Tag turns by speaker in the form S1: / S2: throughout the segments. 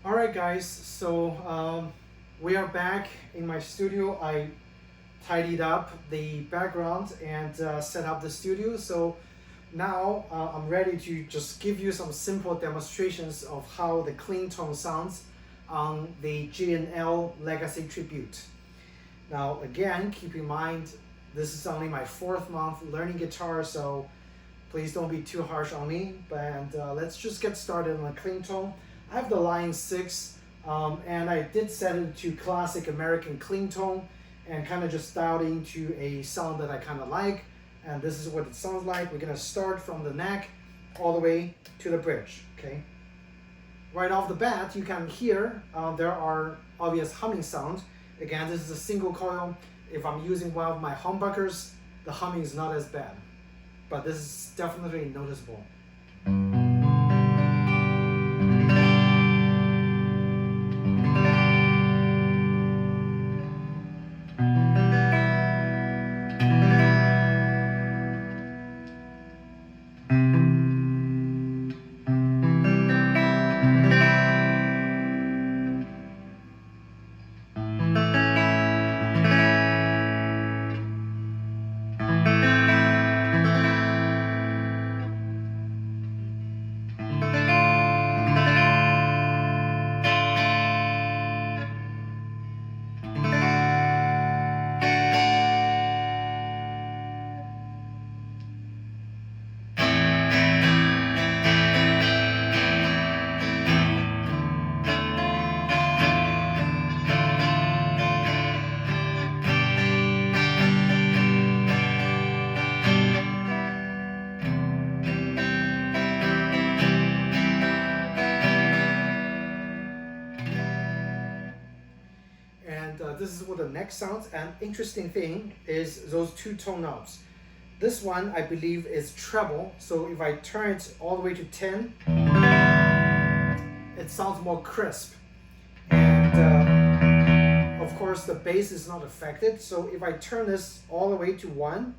S1: Alright guys, so we are back in my studio. I tidied up the background and set up the studio. So now I'm ready to just give you some simple demonstrations of how the clean tone sounds on the G&L Legacy Tribute. Now again, keep in mind, this is only my 4th month learning guitar, so please don't be too harsh on me. But let's just get started on a clean tone. I have the line 6, and I did set it to classic American clean tone and kind of just dialed into a sound that I kind of like. And this is what it sounds like. We're gonna start from the neck all the way to the bridge, okay? Right off the bat, you can hear there are obvious humming sounds. Again, this is a single coil. If I'm using one of my humbuckers, the humming is not as bad, but this is definitely noticeable. This is what the neck sounds. And interesting thing is those 2 tone knobs. This one I believe is treble, so if I turn it all the way to 10, it sounds more crisp. And of course the bass is not affected, so if I turn this all the way to 1,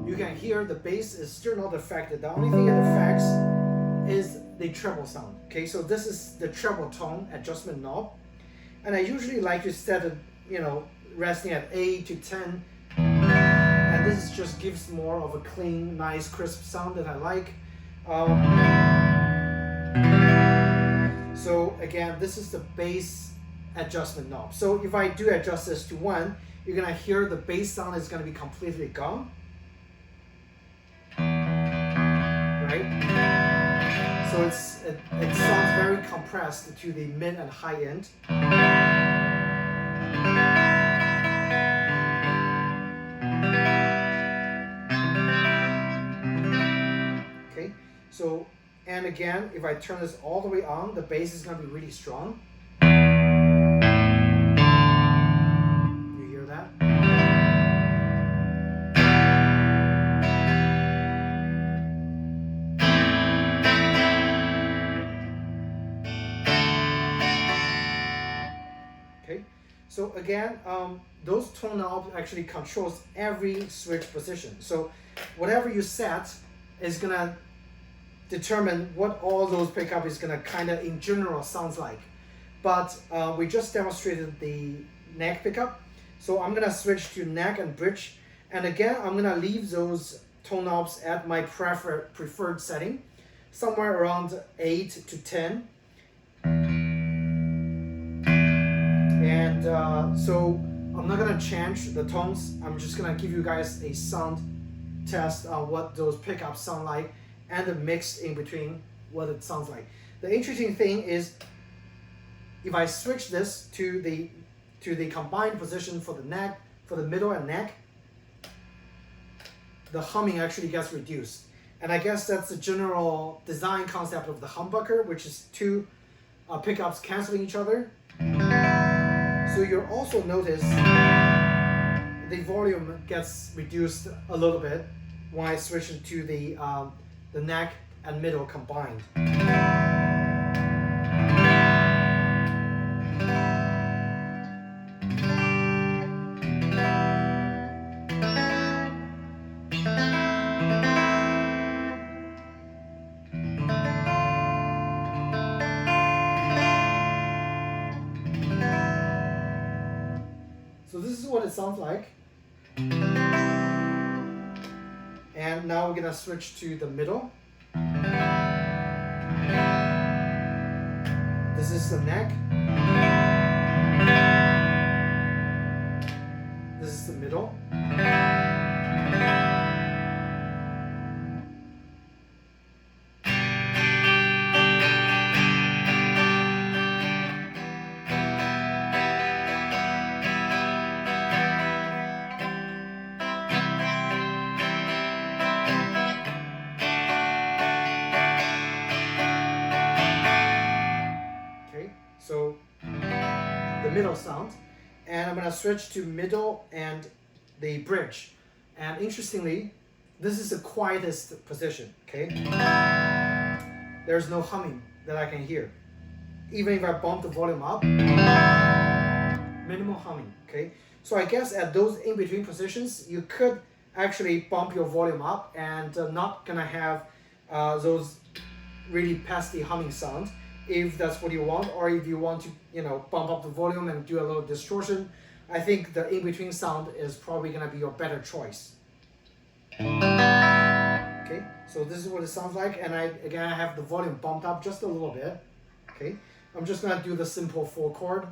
S1: you can hear the bass is still not affected. The only thing it affects is the treble sound. Okay, so this is the treble tone adjustment knob. And I usually like to set it, resting at 8 to 10. And this just gives more of a clean, nice, crisp sound that I like. So again, this is the bass adjustment knob. So if I do adjust this to 1, you're gonna hear the bass sound is gonna be completely gone. Right? So it sounds very compressed to the mid and high end. Okay, so, and again, if I turn this all the way on, the bass is going to be really strong. You hear that? Okay, so again, those tone knobs actually controls every switch position. So whatever you set is gonna determine what all those pickup is gonna kind of in general sounds like. But we just demonstrated the neck pickup, so I'm gonna switch to neck and bridge. And again, I'm gonna leave those tone knobs at my preferred setting, somewhere around 8 to 10. And so I'm not gonna change the tones. I'm just gonna give you guys a sound test on what those pickups sound like and the mix in between what it sounds like. The interesting thing is if I switch this to the combined position for the neck, for the middle and neck, the humming actually gets reduced. And I guess that's the general design concept of the humbucker, which is 2 pickups canceling each other. So you'll also notice the volume gets reduced a little bit when I switch it to the neck and middle combined. So this is what it sounds like. And now we're gonna switch to the middle. This is the neck. This is the middle. So the middle sound, and I'm gonna switch to middle and the bridge. And interestingly, this is the quietest position, okay? There's no humming that I can hear. Even if I bump the volume up, minimal humming, okay? So I guess at those in-between positions, you could actually bump your volume up and not gonna have those really pesky humming sounds, if that's what you want, or if you want to, bump up the volume and do a little distortion. I think the in-between sound is probably gonna be your better choice. Okay, so this is what it sounds like, and I have the volume bumped up just a little bit. Okay, I'm just gonna do the simple 4 chord.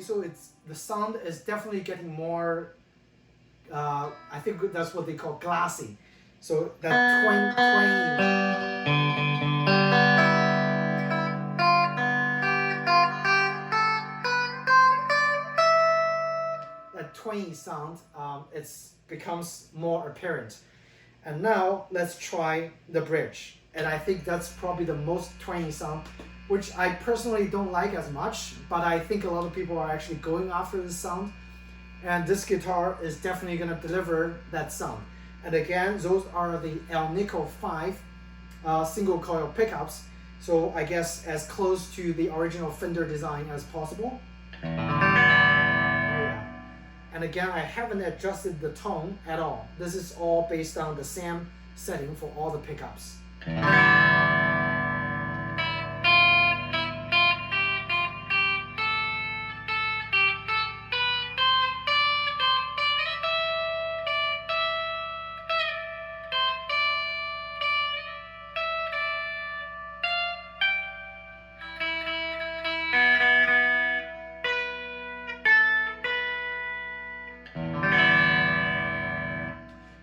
S1: So the sound is definitely getting more, I think that's what they call glassy. So that twangy, sound, it becomes more apparent. And now let's try the bridge. And I think that's probably the most twangy sound, which I personally don't like as much, but I think a lot of people are actually going after this sound. And this guitar is definitely gonna deliver that sound. And again, those are the Alnico 5 single coil pickups. So I guess as close to the original Fender design as possible. Yeah. And again, I haven't adjusted the tone at all. This is all based on the same setting for all the pickups.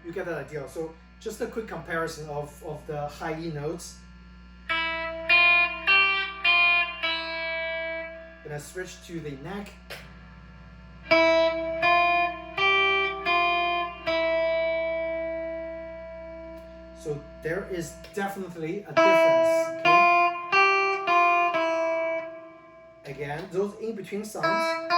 S1: You get that idea. So just a quick comparison of the high E notes. Then I switch to the neck. So there is definitely a difference. Okay? Again, those in-between sounds.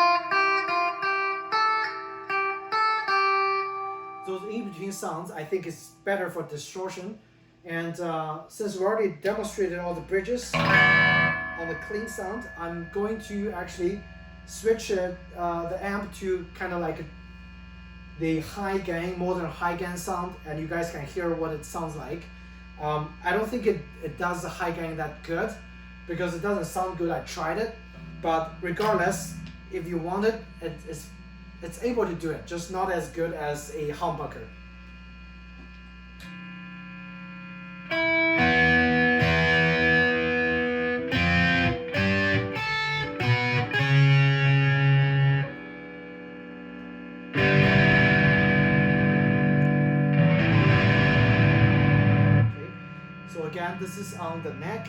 S1: Those in-between sounds, I think, is better for distortion. And since we already demonstrated all the bridges on the clean sound, I'm going to actually switch the amp to kind of like the high gain, modern high gain sound, and you guys can hear what it sounds like. I don't think it does the high gain that good, because it doesn't sound good. I tried it, but regardless, if you want it, it's able to do it, just not as good as a humbucker. Okay, so again, this is on the neck.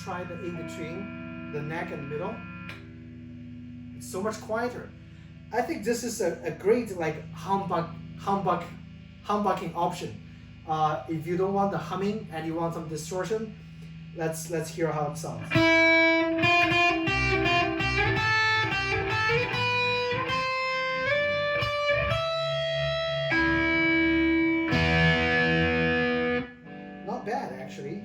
S1: Try the in-between, the neck and middle. It's so much quieter. I think this is a great like humbug humbucking option. If you don't want the humming and you want some distortion, let's hear how it sounds. Not bad, actually.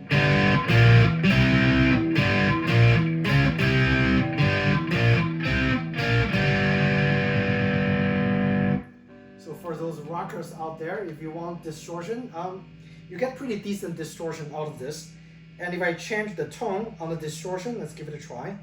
S1: So for those rockers out there, if you want distortion, you get pretty decent distortion out of this. And if I change the tone on the distortion, let's give it a try.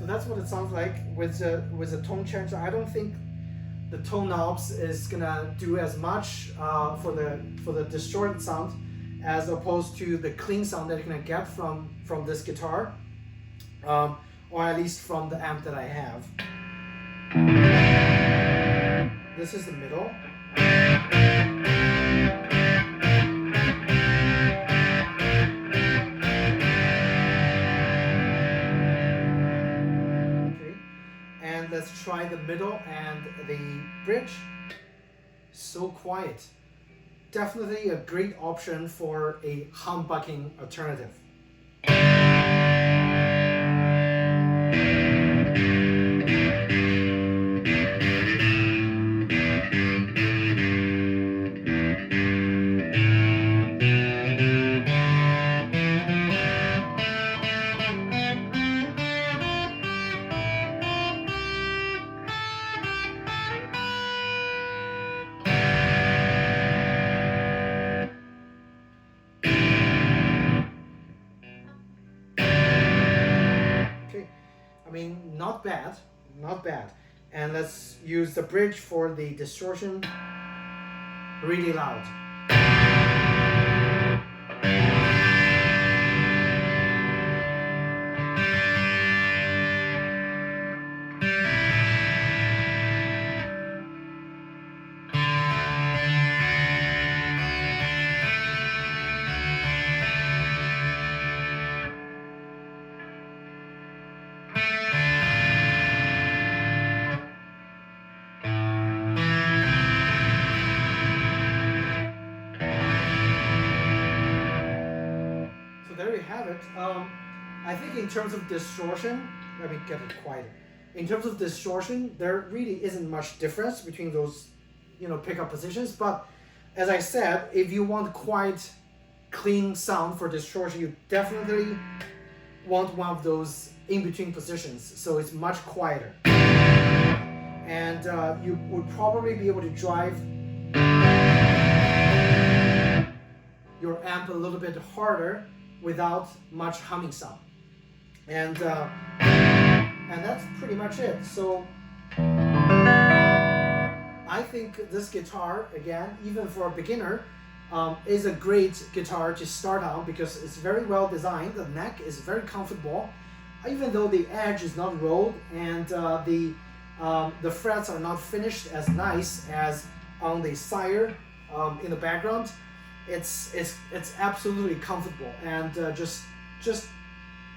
S1: That's what it sounds like with a tone changer. I don't think the tone knobs is gonna do as much for the distorted sound as opposed to the clean sound that you're gonna get from this guitar, or at least from the amp that I have. This is the middle. Let's try the middle and the bridge. So quiet. Definitely a great option for a humbucking alternative. I mean, not bad, not bad. And let's use the bridge for the distortion really loud. There you have it. I think in terms of distortion, let me get it quieter. In terms of distortion, there really isn't much difference between those, pickup positions. But as I said, if you want quite clean sound for distortion, you definitely want one of those in-between positions, so it's much quieter. And you would probably be able to drive your amp a little bit harder without much humming sound, and that's pretty much it. So I think this guitar, again, even for a beginner, is a great guitar to start on because it's very well designed. The neck is very comfortable, even though the edge is not rolled and the frets are not finished as nice as on the Sire in the background. It's absolutely comfortable and just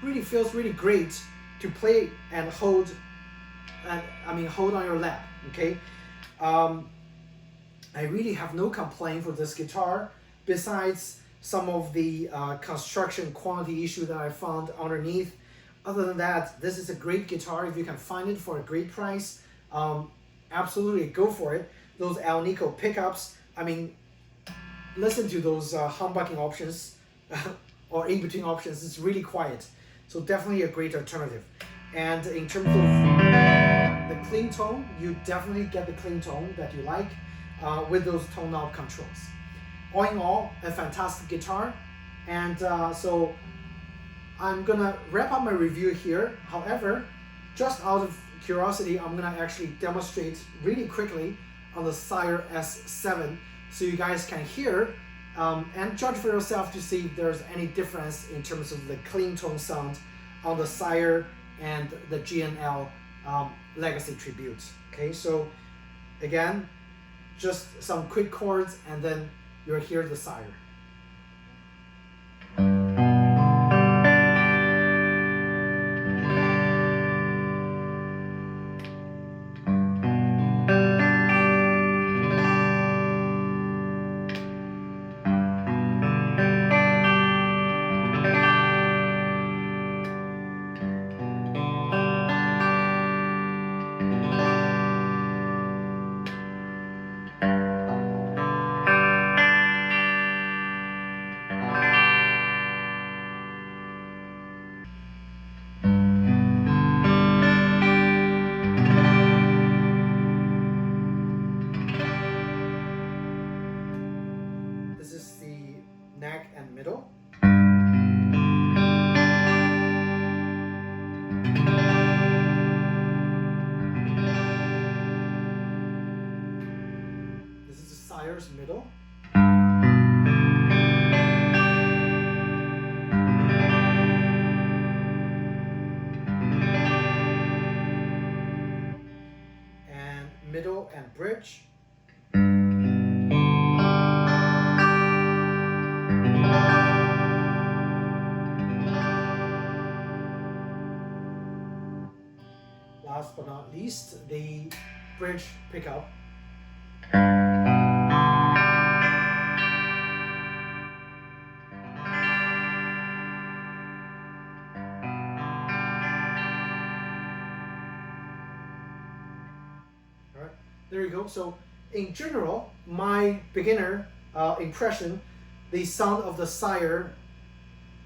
S1: really feels really great to play and hold on your lap. Okay, I really have no complaint for this guitar besides some of the construction quality issue that I found underneath. Other than that, this is a great guitar. If you can find it for a great price, absolutely go for it. Those Alnico pickups, I mean, listen to those humbucking options or in-between options. It's really quiet, so definitely a great alternative. And in terms of the clean tone, you definitely get the clean tone that you like with those tone knob controls. All in all, a fantastic guitar. And so I'm gonna wrap up my review here. However, just out of curiosity, I'm gonna actually demonstrate really quickly on the Sire S7 so you guys can hear and judge for yourself to see if there's any difference in terms of the clean tone sound on the Sire and the G&L Legacy Tribute. Okay, so again, just some quick chords and then you'll hear the Sire. This is the neck and middle. This is the Sire's middle. And middle and bridge. Last but not least, the bridge pickup. Alright, there you go. So in general, my beginner impression, the sound of the Sire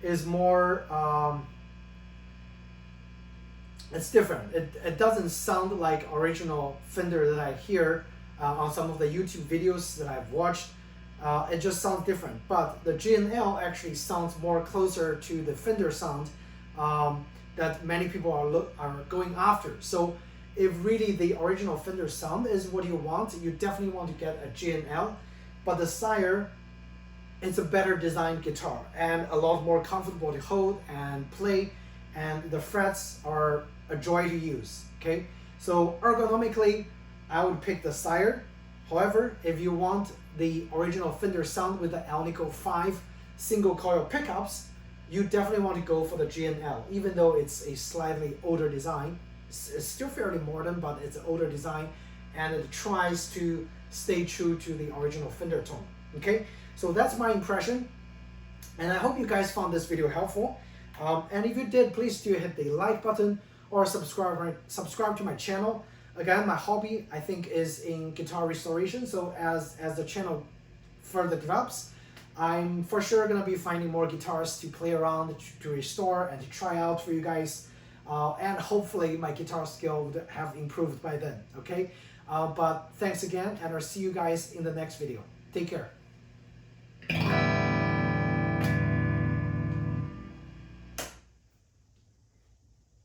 S1: is more it's different. It doesn't sound like original Fender that I hear on some of the YouTube videos that I've watched. It just sounds different. But the G&L actually sounds more closer to the Fender sound that many people are going after. So if really the original Fender sound is what you want, you definitely want to get a G&L. But the Sire, it's a better designed guitar and a lot more comfortable to hold and play, and the frets are a joy to use. Okay, so ergonomically I would pick the Sire. However, if you want the original Fender sound with the Alnico 5 single coil pickups, you definitely want to go for the G&L. Even though it's a slightly older design, it's still fairly modern, but it's an older design and it tries to stay true to the original Fender tone. Okay, so that's my impression, and I hope you guys found this video helpful. And if you did, please do hit the like button or subscribe to my channel. Again, my hobby, I think, is in guitar restoration. So as the channel further develops, I'm for sure gonna be finding more guitars to play around, to restore, and to try out for you guys. And hopefully my guitar skill would have improved by then. Okay, but thanks again, and I'll see you guys in the next video. Take care.